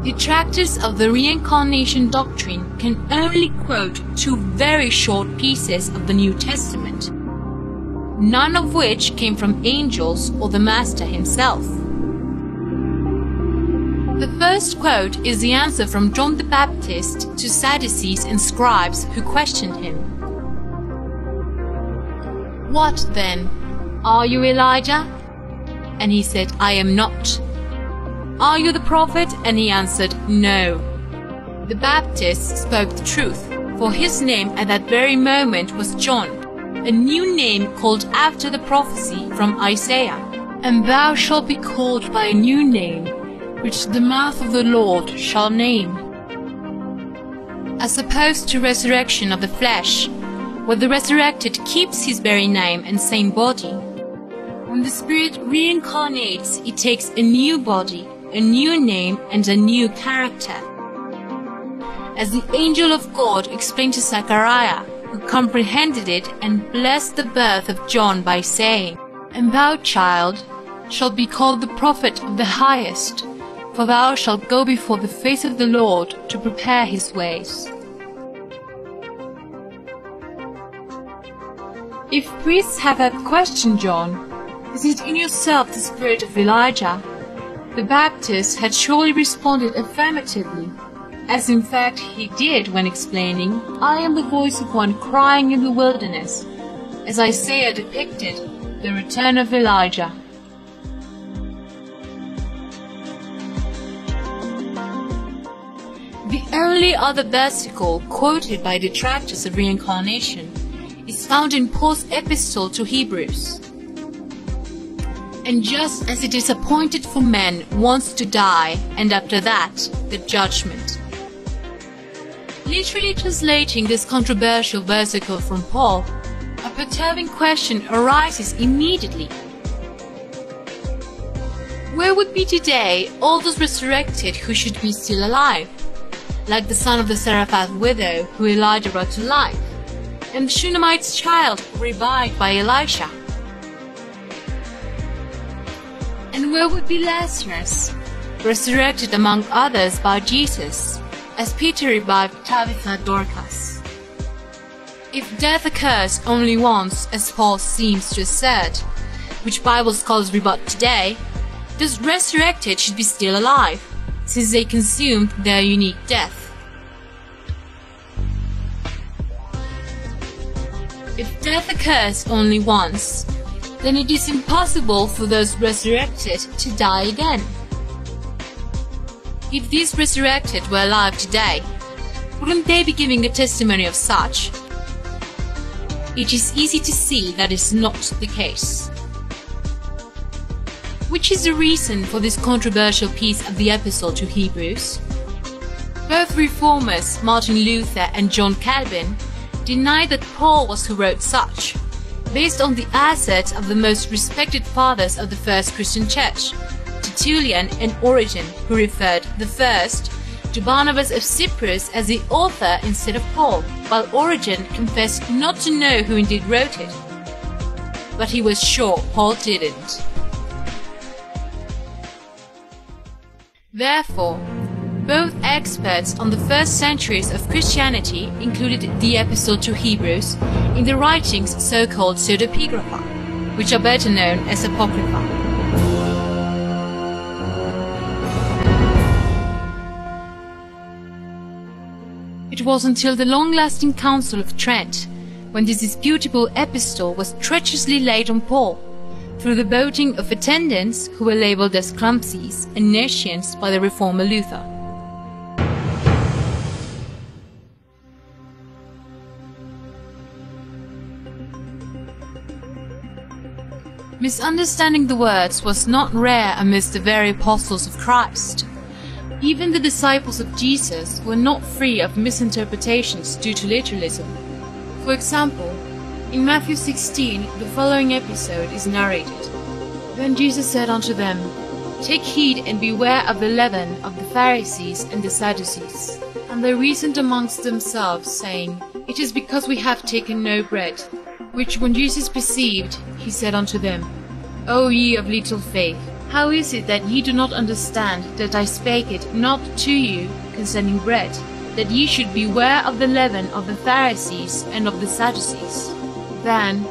Detractors of the reincarnation doctrine can only quote two very short pieces of the New Testament, none of which came from angels or the Master himself. The first quote is the answer from John the Baptist to Sadducees and scribes who questioned him. "What then? Are you Elijah?" And he said, "I am not." "Are you the prophet?" And he answered, "No." The Baptist spoke the truth, for his name at that very moment was John, a new name called after the prophecy from Isaiah. "And thou shalt be called by a new name, which the mouth of the Lord shall name." As opposed to resurrection of the flesh, where the resurrected keeps his very name and same body. When the spirit reincarnates, it takes a new body, a new name, and a new character. As the angel of God explained to Zechariah, who comprehended it and blessed the birth of John by saying, "And thou, child, shalt be called the prophet of the highest, for thou shalt go before the face of the Lord to prepare his ways." If priests have had questioned John, "Is it in yourself the spirit of Elijah?" the Baptist had surely responded affirmatively, as in fact he did when explaining, "I am the voice of one crying in the wilderness," as Isaiah depicted the return of Elijah. The only other versicle quoted by detractors of reincarnation is found in Paul's epistle to Hebrews. "And just as it is appointed for men once to die, and after that, the judgment." Literally translating this controversial versicle from Paul, a perturbing question arises immediately. Where would be today all those resurrected who should be still alive, like the son of the Zarephath widow who Elijah brought to life, and the Shunammite's child revived by Elisha? And where would be Lazarus, resurrected among others by Jesus, as Peter revived Tabitha Dorcas? If death occurs only once, as Paul seems to assert, which Bible scholars rebut today, those resurrected should be still alive, since they consumed their unique death. If death occurs only once, then it is impossible for those resurrected to die again. If these resurrected were alive today, wouldn't they be giving a testimony of such? It is easy to see that is not the case. Which is the reason for this controversial piece of the epistle to Hebrews? Both reformers, Martin Luther and John Calvin, denied that Paul was who wrote such, based on the assets of the most respected fathers of the first Christian church, Tertullian and Origen, who referred the first to Barnabas of Cyprus as the author instead of Paul, while Origen confessed not to know who indeed wrote it. But he was sure Paul didn't. Therefore, both experts on the first centuries of Christianity included the epistle to Hebrews in the writings so-called pseudepigrapha, which are better known as apocrypha. It was until the long-lasting Council of Trent when this disputable epistle was treacherously laid on Paul, through the voting of attendants who were labeled as clumsies and Nescients by the reformer Luther. Misunderstanding the words was not rare amidst the very apostles of Christ. Even the disciples of Jesus were not free of misinterpretations due to literalism. For example, in Matthew 16, the following episode is narrated. Then Jesus said unto them, Take heed and beware of the leaven of the Pharisees and the Sadducees. And they reasoned amongst themselves, saying, It is because we have taken no bread. Which when Jesus perceived, he said unto them, O ye of little faith, How is it that ye do not understand that I spake it not to you concerning bread, that ye should beware of the leaven of the Pharisees and of the Sadducees? Then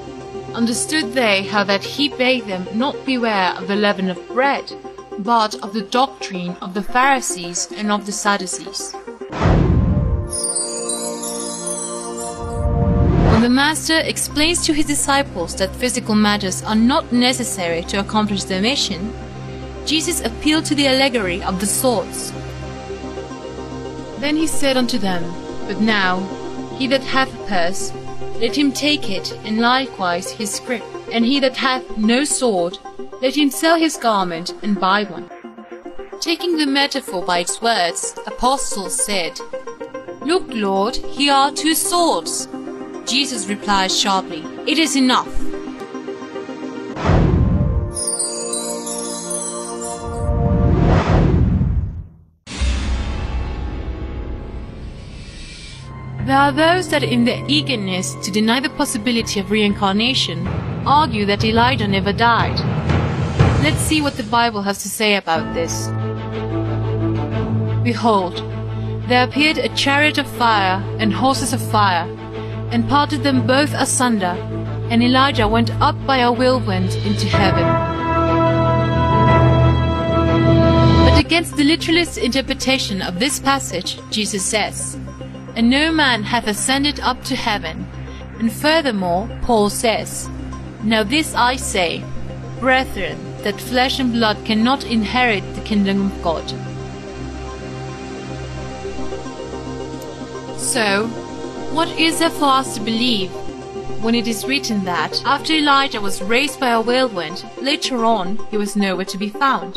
understood they how that he bade them not beware of the leaven of bread, but of the doctrine of the Pharisees and of the Sadducees. When the Master explains to his disciples that physical matters are not necessary to accomplish their mission, Jesus appealed to the allegory of the swords. Then he said unto them, But now, he that hath a purse, let him take it, and likewise his scrip. And he that hath no sword, let him sell his garment, and buy one. Taking the metaphor by its words, apostles said, Look, Lord, here are 2 swords. Jesus replied sharply, It is enough. There are those that in their eagerness to deny the possibility of reincarnation argue that Elijah never died. Let's see what the Bible has to say about this. Behold, there appeared a chariot of fire and horses of fire, and parted them both asunder, and Elijah went up by a whirlwind into heaven. But against the literalist interpretation of this passage, Jesus says, And no man hath ascended up to heaven. And furthermore, Paul says, Now this I say, brethren, that flesh and blood cannot inherit the kingdom of God. So, what is there for us to believe when it is written that after Elijah was raised by a whirlwind, later on he was nowhere to be found?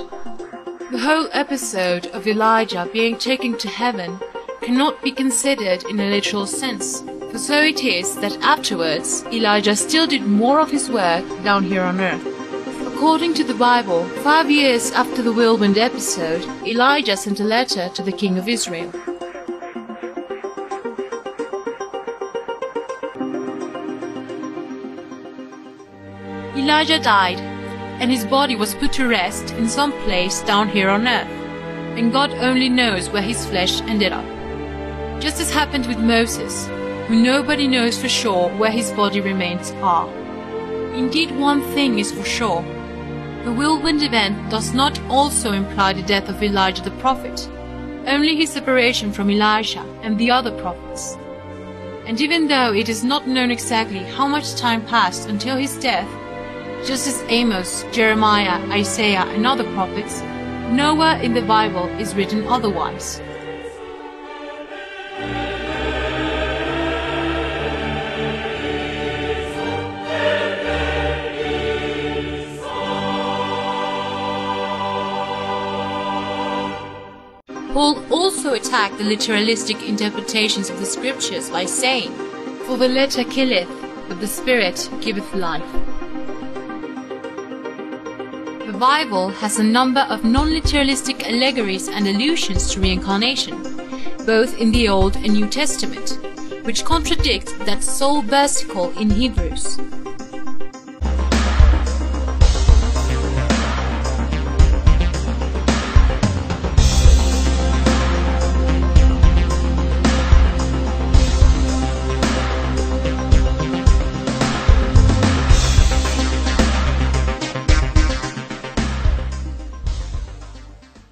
The whole episode of Elijah being taken to heaven cannot be considered in a literal sense, for so it is that afterwards Elijah still did more of his work down here on earth. According to the Bible, 5 years after the whirlwind episode, Elijah sent a letter to the king of Israel. Elijah died, and his body was put to rest in some place down here on earth, and God only knows where his flesh ended up. Just as happened with Moses, who nobody knows for sure where his body remains are. Indeed, one thing is for sure. The whirlwind event does not also imply the death of Elijah the prophet, only his separation from Elisha and the other prophets. And even though it is not known exactly how much time passed until his death, just as Amos, Jeremiah, Isaiah and other prophets, nowhere in the Bible is written otherwise. Paul also attacked the literalistic interpretations of the scriptures by saying, For the letter killeth, but the Spirit giveth life. The Bible has a number of non-literalistic allegories and allusions to reincarnation, both in the Old and New Testament, which contradict that sole versicle in Hebrews.